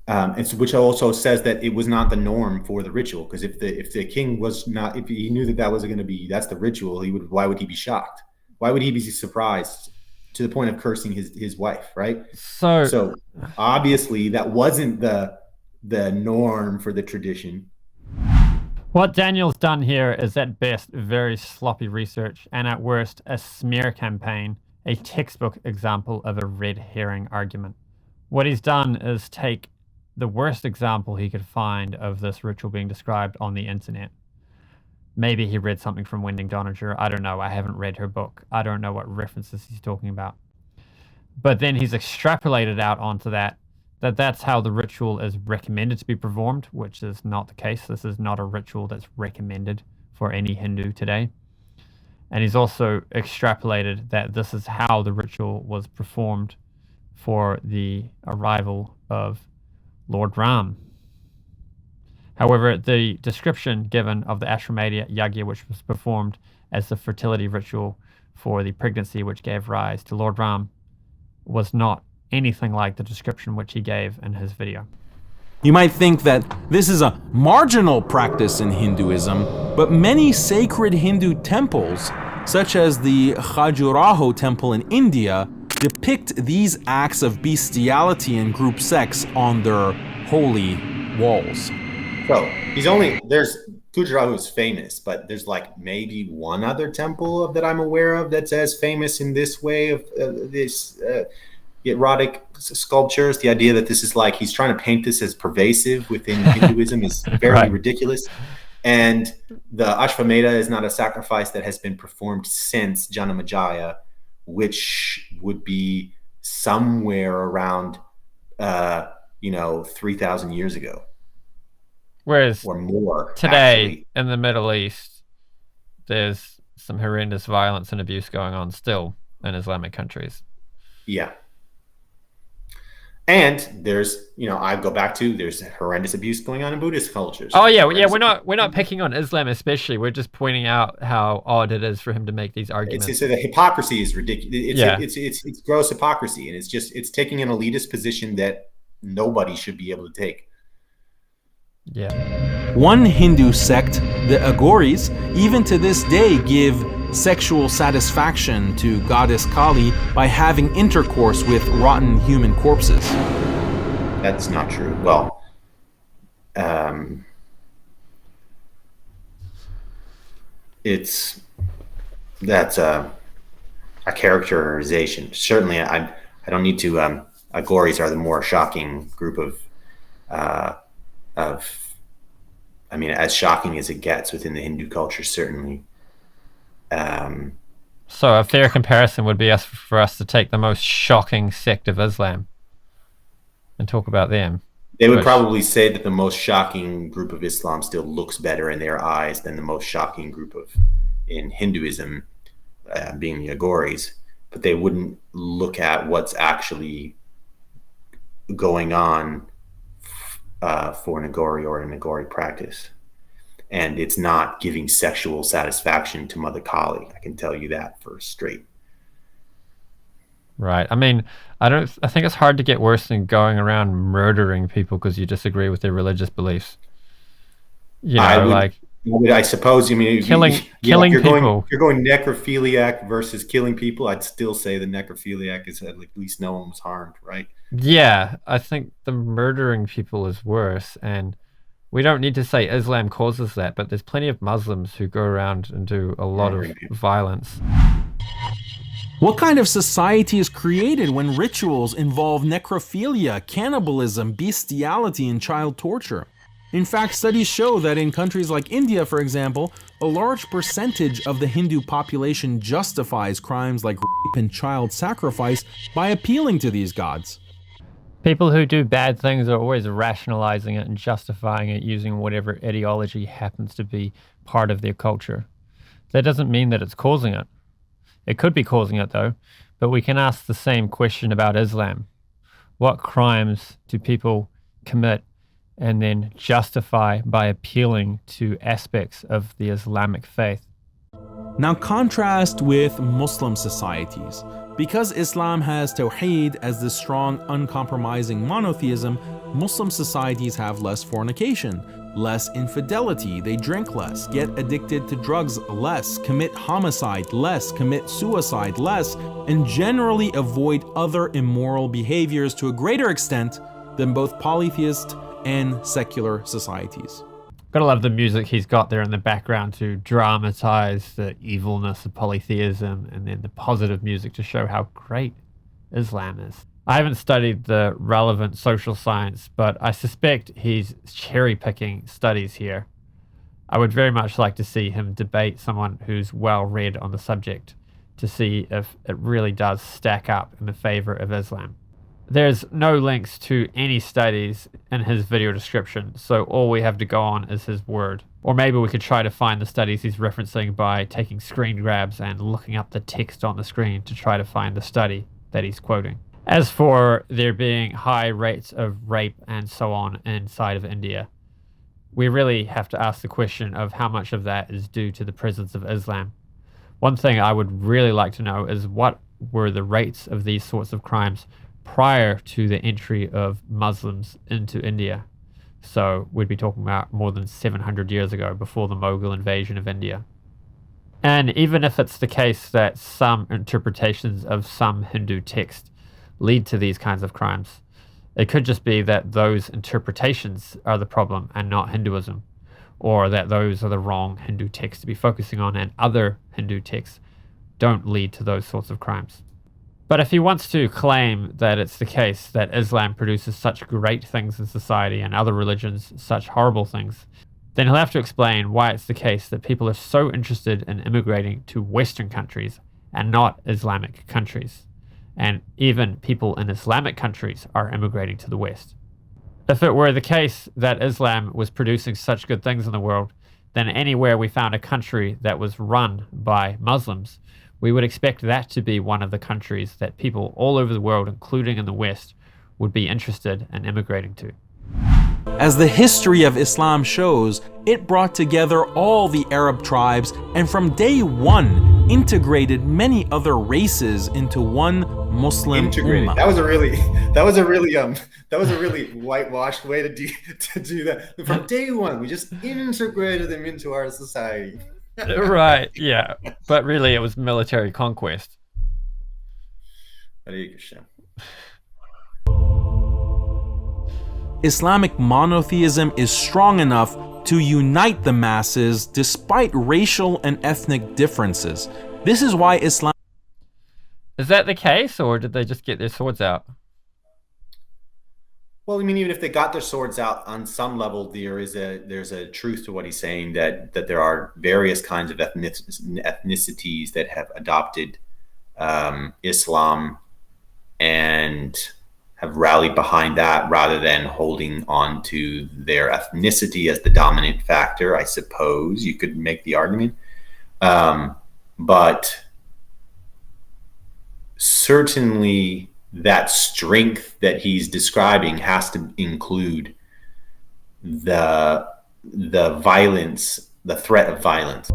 And so, which also says that it was not the norm for the ritual, because if the king was not, if he knew that was going to be, that's the ritual, why would he be shocked? Why would he be surprised to the point of cursing his wife, right? So obviously that wasn't the norm for the tradition. What Daniel's done here is at best very sloppy research, and at worst a smear campaign, a textbook example of a red herring argument. What he's done is take the worst example he could find of this ritual being described on the internet. Maybe he read something from Wending Doninger. I don't know. I haven't read her book. I don't know what references he's talking about. But then he's extrapolated out onto that's how the ritual is recommended to be performed, which is not the case. This is not a ritual that's recommended for any Hindu today. And he's also extrapolated that this is how the ritual was performed for the arrival of Lord Ram. However, the description given of the Ashwamedha Yagya, which was performed as the fertility ritual for the pregnancy which gave rise to Lord Ram, was not anything like the description which he gave in his video. You might think that this is a marginal practice in Hinduism, but many sacred Hindu temples, such as the Khajuraho temple in India, depict these acts of bestiality and group sex on their holy walls. So there's Khajuraho is famous, but there's like maybe one other temple that I'm aware of that's as famous in this way of this erotic sculptures. The idea that this is like, he's trying to paint this as pervasive within Hinduism is very ridiculous. And the Ashwamedha is not a sacrifice that has been performed since Janamajaya, which would be somewhere around 3,000 years ago. Whereas or more today actually. In the Middle East, there's some horrendous violence and abuse going on still in Islamic countries. Yeah. And there's, I go back to, there's horrendous abuse going on in Buddhist cultures. Oh yeah, we're not picking on Islam especially. We're just pointing out how odd it is for him to make these arguments. It's the hypocrisy is ridiculous. It's gross hypocrisy, and it's taking an elitist position that nobody should be able to take. Yeah. One Hindu sect, the Aghoris, even to this day give sexual satisfaction to goddess Kali by having intercourse with rotten human corpses. That's not true. Well, that's a characterization. Certainly, I don't need to. Aghoris are the more shocking group of as shocking as it gets within the Hindu culture, certainly. So a fair comparison would be for us to take the most shocking sect of Islam and talk about them. They would probably say that the most shocking group of Islam still looks better in their eyes than the most shocking group in Hinduism, being the Aghoris, but they wouldn't look at what's actually going on for an Aghori or an Aghori practice. And it's not giving sexual satisfaction to Mother Kali. I can tell you that for straight. Right. I mean, I think it's hard to get worse than going around murdering people because you disagree with their religious beliefs. I suppose you mean killing people. You're going necrophiliac versus killing people. I'd still say the necrophiliac is at least no one was harmed, right? Yeah, I think the murdering people is worse, and we don't need to say Islam causes that, but there's plenty of Muslims who go around and do a lot of violence. What kind of society is created when rituals involve necrophilia, cannibalism, bestiality, and child torture? In fact, studies show that in countries like India, for example, a large percentage of the Hindu population justifies crimes like rape and child sacrifice by appealing to these gods. People who do bad things are always rationalizing it and justifying it using whatever ideology happens to be part of their culture. That doesn't mean that it's causing it. It could be causing it, though, But we can ask the same question about Islam. What crimes do people commit and then justify by appealing to aspects of the Islamic faith? Now contrast with Muslim societies. Because Islam has Tawheed as the strong, uncompromising monotheism, Muslim societies have less fornication, less infidelity, they drink less, get addicted to drugs less, commit homicide less, commit suicide less, and generally avoid other immoral behaviors to a greater extent than both polytheist and secular societies. Gotta love the music he's got there in the background to dramatize the evilness of polytheism, and then the positive music to show how great Islam is. I haven't studied the relevant social science, but I suspect he's cherry-picking studies here. I would very much like to see him debate someone who's well-read on the subject to see if it really does stack up in the favor of Islam. There's no links to any studies in his video description, so all we have to go on is his word. Or maybe we could try to find the studies he's referencing by taking screen grabs and looking up the text on the screen to try to find the study that he's quoting. As for there being high rates of rape and so on inside of India, we really have to ask the question of how much of that is due to the presence of Islam. One thing I would really like to know is what were the rates of these sorts of crimes prior to the entry of Muslims into India. So we'd be talking about more than 700 years ago, before the Mughal invasion of India. And even if it's the case that some interpretations of some Hindu text lead to these kinds of crimes, it could just be that those interpretations are the problem and not Hinduism, or that those are the wrong Hindu texts to be focusing on and other Hindu texts don't lead to those sorts of crimes. But if he wants to claim that it's the case that Islam produces such great things in society and other religions such horrible things, then he'll have to explain why it's the case that people are so interested in immigrating to Western countries and not Islamic countries. And even people in Islamic countries are immigrating to the West. If it were the case that Islam was producing such good things in the world, then anywhere we found a country that was run by Muslims, we would expect that to be one of the countries that people all over the world, including in the West, would be interested in immigrating to. As the history of Islam shows, it brought together all the Arab tribes and from day one integrated many other races into one Muslim ummah. That was a really whitewashed way to do that. From day one, we just integrated them into our society. Right, yeah. But really it was military conquest. Islamic monotheism is strong enough to unite the masses despite racial and ethnic differences. This is why Islam... Is that the case, or did they just get their swords out? Well, I mean, even if they got their swords out, on some level, there's a truth to what he's saying, that there are various kinds of ethnicities that have adopted Islam and have rallied behind that rather than holding on to their ethnicity as the dominant factor. I suppose you could make the argument. But certainly that strength that he's describing has to include the violence, the threat of violence.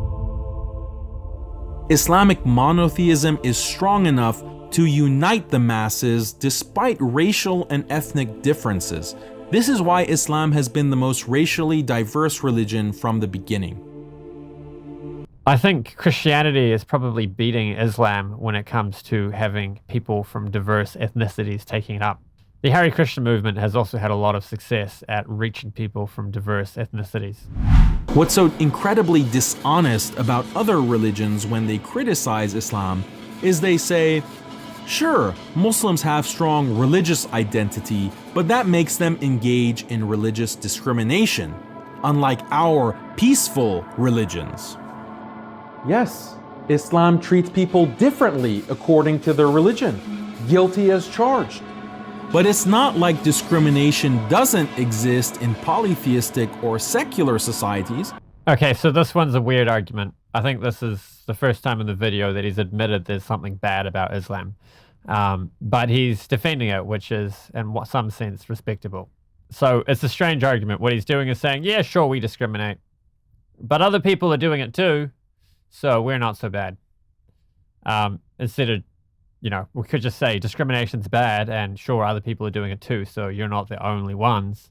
Islamic monotheism is strong enough to unite the masses despite racial and ethnic differences. This is why Islam has been the most racially diverse religion from the beginning. I think Christianity is probably beating Islam when it comes to having people from diverse ethnicities taking it up. The Hare Krishna movement has also had a lot of success at reaching people from diverse ethnicities. What's so incredibly dishonest about other religions when they criticize Islam is they say, sure, Muslims have strong religious identity, but that makes them engage in religious discrimination, unlike our peaceful religions. Yes, Islam treats people differently according to their religion, guilty as charged. But it's not like discrimination doesn't exist in polytheistic or secular societies. Okay, so this one's a weird argument. I think this is the first time in the video that he's admitted there's something bad about Islam. But he's defending it, which is, in some sense, respectable. So it's a strange argument. What he's doing is saying, yeah, sure, we discriminate, but other people are doing it too, so we're not so bad. Instead of, we could just say discrimination's bad, and sure, other people are doing it too, so you're not the only ones,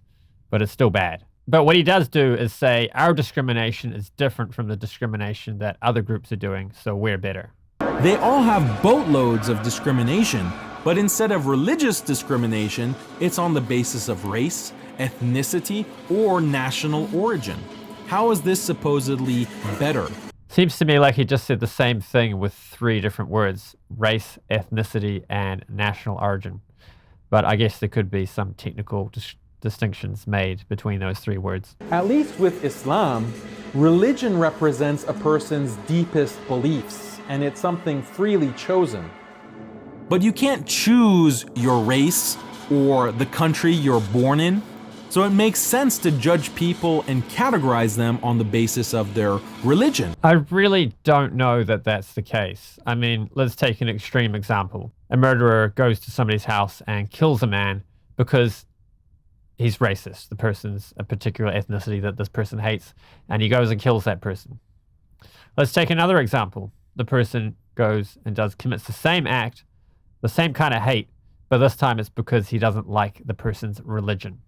but it's still bad. But what he does do is say our discrimination is different from the discrimination that other groups are doing, so we're better. They all have boatloads of discrimination, but instead of religious discrimination, it's on the basis of race, ethnicity, or national origin. How is this supposedly better? Seems to me like he just said the same thing with 3 different words: race, ethnicity, and national origin. But I guess there could be some technical distinctions made between those 3 words. At least with Islam, religion represents a person's deepest beliefs, and it's something freely chosen. But you can't choose your race or the country you're born in, so it makes sense to judge people and categorize them on the basis of their religion. I really don't know that that's the case. I mean, let's take an extreme example. A murderer goes to somebody's house and kills a man because he's racist. The person's a particular ethnicity that this person hates, and he goes and kills that person. Let's take another example. The person goes and commits the same act, the same kind of hate, but this time it's because he doesn't like the person's religion.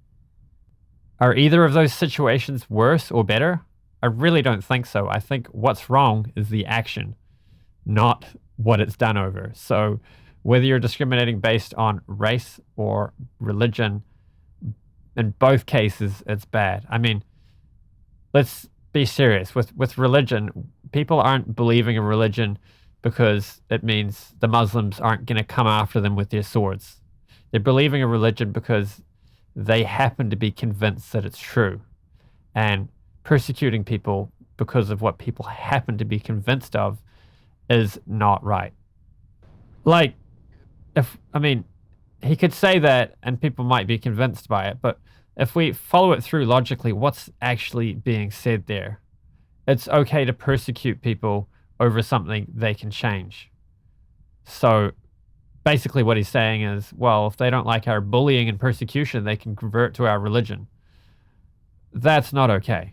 Are either of those situations worse or better? I really don't think so. I think what's wrong is the action, not what it's done over. So whether you're discriminating based on race or religion, in both cases, it's bad. I mean, let's be serious. With religion, people aren't believing a religion because it means the Muslims aren't going to come after them with their swords. They're believing a religion because they happen to be convinced that it's true. And persecuting people because of what people happen to be convinced of is not right. Like, he could say that and people might be convinced by it, but if we follow it through logically, what's actually being said there? It's okay to persecute people over something they can change. So basically what he's saying is, well, if they don't like our bullying and persecution, they can convert to our religion. That's not okay.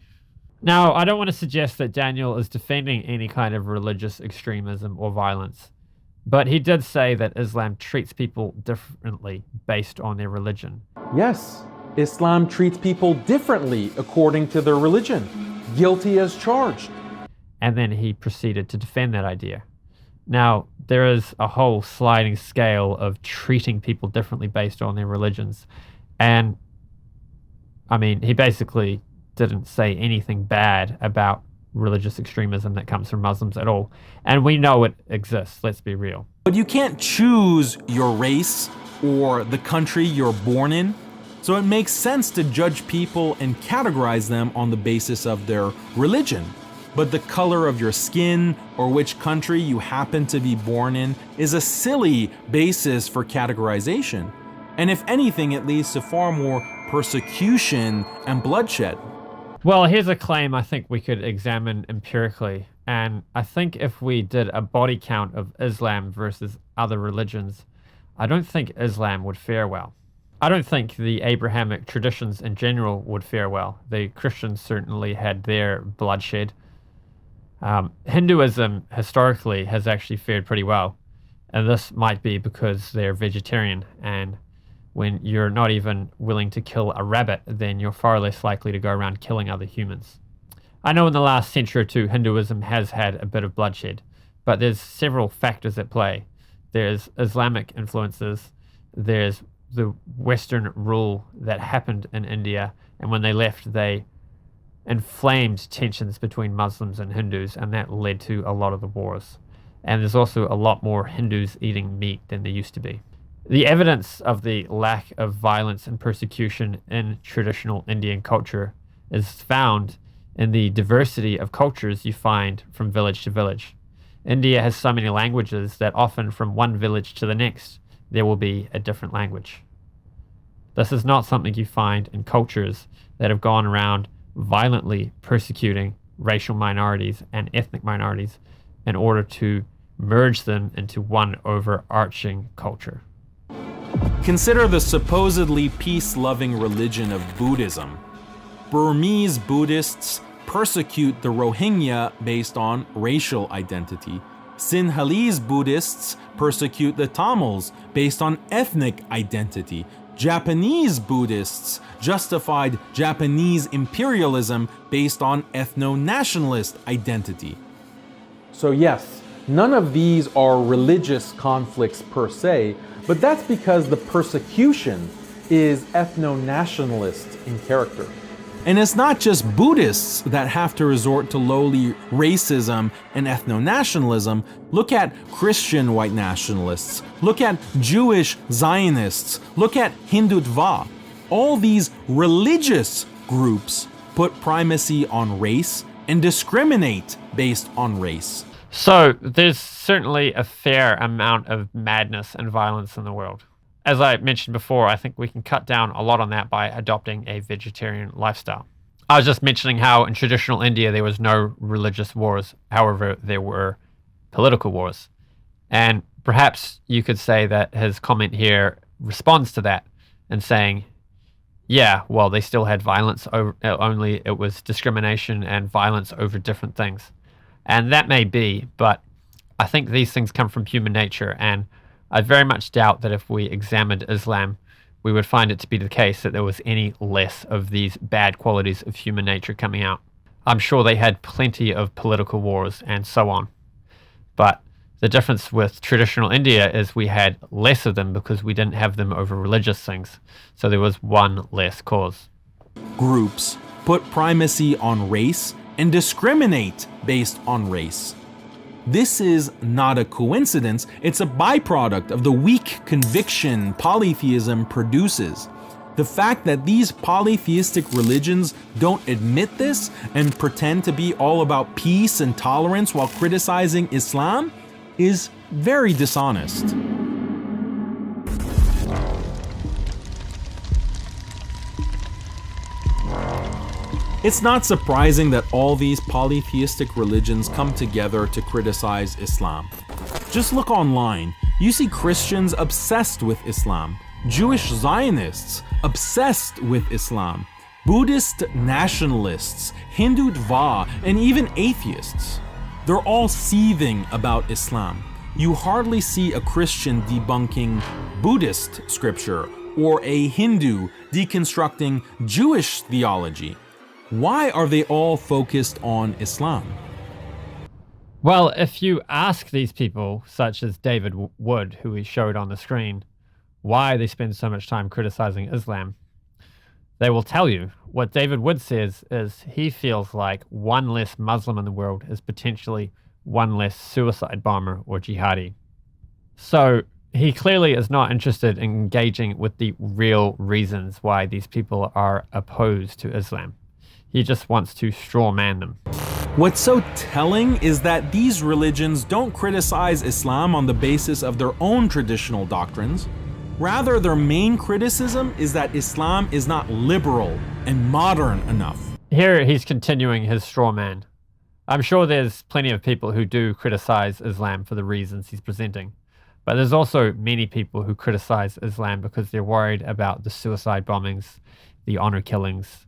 Now, I don't want to suggest that Daniel is defending any kind of religious extremism or violence, but he did say that Islam treats people differently based on their religion. Yes, Islam treats people differently according to their religion, guilty as charged. And then he proceeded to defend that idea. Now, there is a whole sliding scale of treating people differently based on their religions. And, he basically didn't say anything bad about religious extremism that comes from Muslims at all. And we know it exists, let's be real. But you can't choose your race or the country you're born in, so it makes sense to judge people and categorize them on the basis of their religion. But the color of your skin or which country you happen to be born in is a silly basis for categorization. And if anything, it leads to far more persecution and bloodshed. Well, here's a claim I think we could examine empirically. And I think if we did a body count of Islam versus other religions, I don't think Islam would fare well. I don't think the Abrahamic traditions in general would fare well. The Christians certainly had their bloodshed. Hinduism historically has actually fared pretty well, and this might be because they're vegetarian, and when you're not even willing to kill a rabbit, then you're far less likely to go around killing other humans. I know in the last century or two Hinduism has had a bit of bloodshed, but there's several factors at play. There's Islamic influences, there's the Western rule that happened in India, and when they left they inflamed tensions between Muslims and Hindus, and that led to a lot of the wars. And there's also a lot more Hindus eating meat than there used to be. The evidence of the lack of violence and persecution in traditional Indian culture is found in the diversity of cultures you find from village to village. India has so many languages that often from one village to the next there will be a different language. This is not something you find in cultures that have gone around violently persecuting racial minorities and ethnic minorities in order to merge them into one overarching culture. Consider the supposedly peace-loving religion of Buddhism. Burmese Buddhists persecute the Rohingya based on racial identity. Sinhalese Buddhists persecute the Tamils based on ethnic identity. Japanese Buddhists justified Japanese imperialism based on ethno-nationalist identity. So yes, none of these are religious conflicts per se, but that's because the persecution is ethno-nationalist in character. And it's not just Buddhists that have to resort to lowly racism and ethno-nationalism. Look at Christian white nationalists. Look at Jewish Zionists. Look at Hindutva. All these religious groups put primacy on race and discriminate based on race. So there's certainly a fair amount of madness and violence in the world. As I mentioned before, I think we can cut down a lot on that by adopting a vegetarian lifestyle. I was just mentioning how in traditional India there was no religious wars, however there were political wars. And perhaps you could say that his comment here responds to that and saying, yeah, well, they still had violence, only it was discrimination and violence over different things. And that may be, but I think these things come from human nature, and I very much doubt that if we examined Islam, we would find it to be the case that there was any less of these bad qualities of human nature coming out. I'm sure they had plenty of political wars and so on. But the difference with traditional India is we had less of them because we didn't have them over religious things. So there was one less cause. Groups put primacy on race and discriminate based on race. This is not a coincidence, it's a byproduct of the weak conviction polytheism produces. The fact that these polytheistic religions don't admit this and pretend to be all about peace and tolerance while criticizing Islam is very dishonest. It's not surprising that all these polytheistic religions come together to criticize Islam. Just look online. You see Christians obsessed with Islam, Jewish Zionists obsessed with Islam, Buddhist nationalists, Hindutva, and even atheists. They're all seething about Islam. You hardly see a Christian debunking Buddhist scripture or a Hindu deconstructing Jewish theology. Why are they all focused on Islam? Well, if you ask these people, such as David Wood, who we showed on the screen, why they spend so much time criticizing Islam, they will tell you. What David Wood says is he feels like one less Muslim in the world is potentially one less suicide bomber or jihadi. So he clearly is not interested in engaging with the real reasons why these people are opposed to Islam. He just wants to straw man them. What's so telling is that these religions don't criticize Islam on the basis of their own traditional doctrines. Rather, their main criticism is that Islam is not liberal and modern enough. Here he's continuing his straw man. I'm sure there's plenty of people who do criticize Islam for the reasons he's presenting. But there's also many people who criticize Islam because they're worried about the suicide bombings, the honor killings,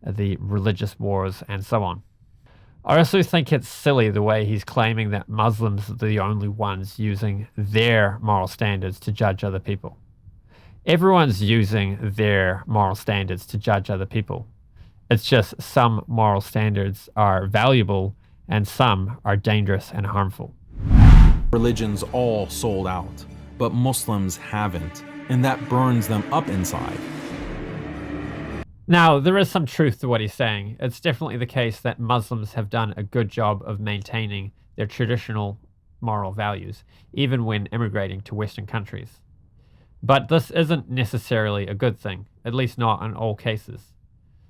the religious wars, and so on. I also think it's silly the way he's claiming that Muslims are the only ones using their moral standards to judge other people. Everyone's using their moral standards to judge other people. It's just some moral standards are valuable and some are dangerous and harmful. Religions all sold out, but Muslims haven't, and that burns them up inside. Now, there is some truth to what he's saying. It's definitely the case that Muslims have done a good job of maintaining their traditional moral values, even when immigrating to Western countries. But this isn't necessarily a good thing, at least not in all cases.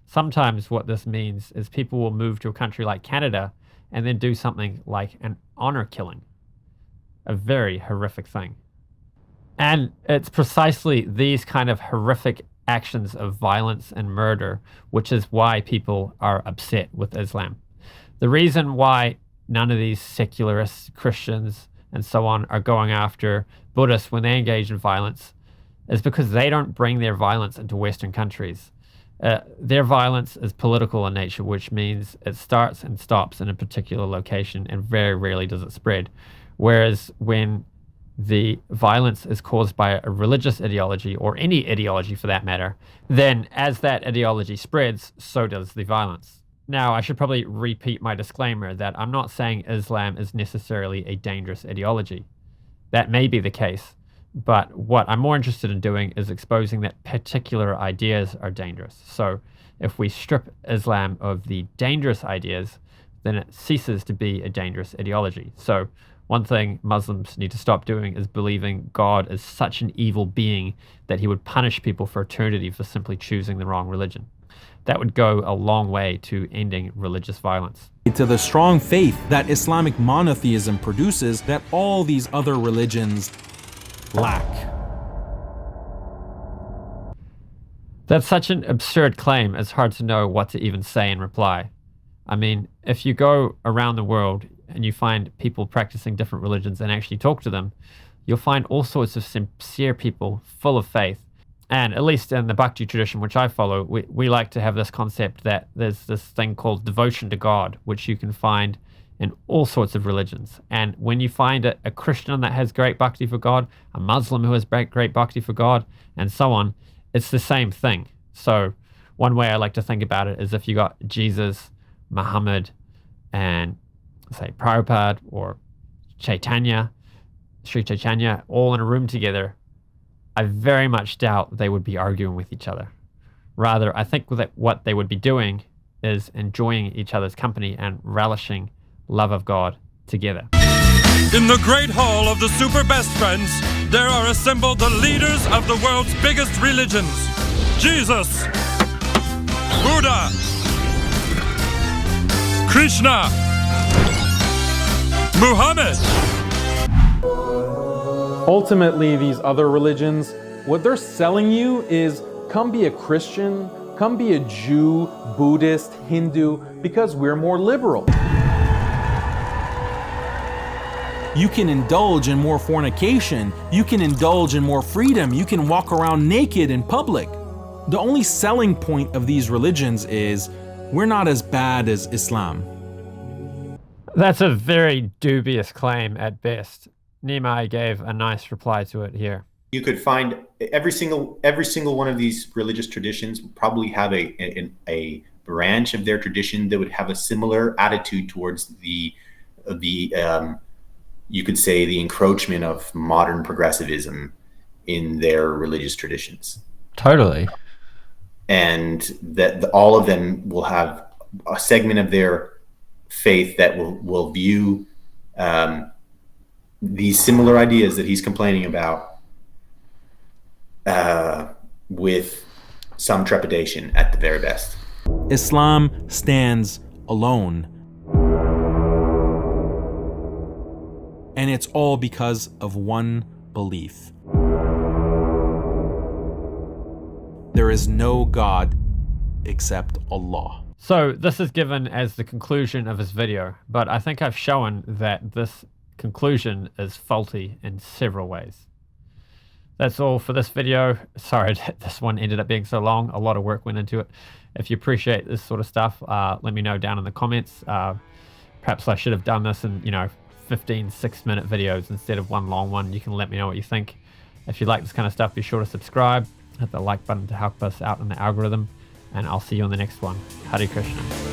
Sometimes what this means is people will move to a country like Canada and then do something like an honor killing. A very horrific thing. And it's precisely these kind of horrific actions of violence and murder, which is why people are upset with Islam. The reason why none of these secularist Christians and so on are going after Buddhists when they engage in violence is because they don't bring their violence into Western countries. Their violence is political in nature, which means it starts and stops in a particular location and very rarely does it spread. Whereas when the violence is caused by a religious ideology, or any ideology for that matter, then as that ideology spreads, so does the violence. Now, I should probably repeat my disclaimer that I'm not saying Islam is necessarily a dangerous ideology. That may be the case, but what I'm more interested in doing is exposing that particular ideas are dangerous. So if we strip Islam of the dangerous ideas, then it ceases to be a dangerous ideology. So one thing Muslims need to stop doing is believing God is such an evil being that he would punish people for eternity for simply choosing the wrong religion. That would go a long way to ending religious violence. To the strong faith that Islamic monotheism produces that all these other religions lack. That's such an absurd claim, it's hard to know what to even say in reply. I mean, if you go around the world and you find people practicing different religions and actually talk to them, you'll find all sorts of sincere people full of faith. And at least in the Bhakti tradition, which I follow, we like to have this concept that there's this thing called devotion to God, which you can find in all sorts of religions. And when you find a Christian that has great bhakti for God, a Muslim who has great bhakti for God, and so on, it's the same thing. So one way I like to think about it is if you got Jesus, Muhammad, and say Prabhupada or Chaitanya, Sri Chaitanya, all in a room together, I very much doubt they would be arguing with each other. Rather, I think that what they would be doing is enjoying each other's company and relishing love of God together. In the great hall of the Super Best Friends, there are assembled the leaders of the world's biggest religions. Jesus, Buddha, Krishna, Muhammad. Ultimately, these other religions, what they're selling you is come be a Christian, come be a Jew, Buddhist, Hindu, because we're more liberal. You can indulge in more fornication. You can indulge in more freedom. You can walk around naked in public. The only selling point of these religions is we're not as bad as Islam. That's a very dubious claim at best. Nimai gave a nice reply to it here. You could find every single one of these religious traditions would probably have a branch of their tradition that would have a similar attitude towards the you could say the encroachment of modern progressivism in their religious traditions. Totally. And that all of them will have a segment of their faith that will view these similar ideas that he's complaining about with some trepidation at the very best. Islam stands alone. And it's all because of one belief. There is no God except Allah. So this is given as the conclusion of his video, but I think I've shown that this conclusion is faulty in several ways. That's all for this video. Sorry that this one ended up being so long. A lot of work went into it. If you appreciate this sort of stuff, let me know down in the comments. Perhaps I should have done this in 15 6-minute videos instead of one long one. You can let me know what you think. If you like this kind of stuff, be sure to subscribe, hit the like button to help us out in the algorithm, and I'll see you on the next one. Hare Krishna.